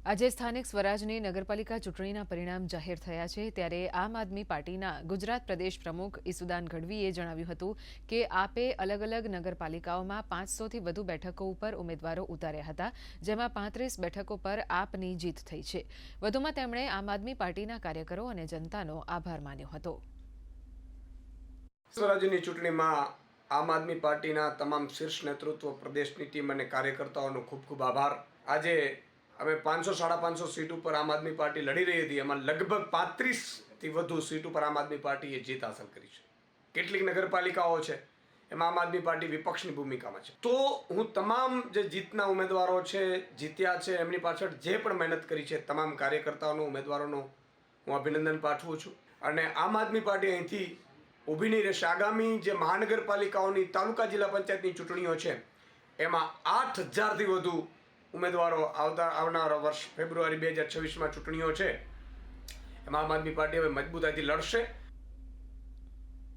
આજે સ્થાનિક સ્વરાજની નગરપાલિકા ચૂંટણીના પરિણામ જાહેર થયા છે ત્યારે આમ આદમી પાર્ટીના ગુજરાત પ્રદેશ પ્રમુખ ઈસુદાન ગઢવીએ જણાવ્યું હતું કે આપે અલગ અલગ નગરપાલિકાઓમાં 500થી વધુ બેઠકો ઉપર ઉમેદવારો ઉતાર્યા હતા, જેમાં 35 બેઠકો પર આપની જીત થઈ છે। વધુમાં તેમણે આમ આદમી પાર્ટીના કાર્યકરો અને જનતાનો આભાર માન્યો હતો। સ્વરાજ્યની ચૂંટણીમાં આમ આદમી પાર્ટીના તમામ શીર્ષ નેતૃત્વ, પ્રદેશની ટીમ અને કાર્યકર્તાઓનો ખૂબ ખૂબ આભાર। આજે અમે 500-550 સીટ ઉપર આમ આદમી પાર્ટી લડી રહી હતી, એમાં લગભગ 35થી વધુ સીટ ઉપર આમ આદમી પાર્ટીએ જીત હાંસલ કરી છે। કેટલીક નગરપાલિકાઓ છે એમાં આમ આદમી પાર્ટી વિપક્ષની ભૂમિકામાં છે। તો હું તમામ જે જીતના ઉમેદવારો છે, જીત્યા છે, એમની પાછળ જે પણ મહેનત કરી છે, તમામ કાર્યકર્તાઓનો, ઉમેદવારોનો હું અભિનંદન પાઠવું છું। અને આમ આદમી પાર્ટી અહીંથી ઊભી નહીં રહેશે। આગામી જે મહાનગરપાલિકાઓની, તાલુકા જિલ્લા પંચાયતની ચૂંટણીઓ છે એમાં 8000થી વધુ ઉમેદવારો આવનારા વર્ષ ફેબ્રુઆરી 2026માં ચૂંટણીઓ છે, એમાં આમ આદમી પાર્ટી હવે મજબૂતાઈથી લડશે।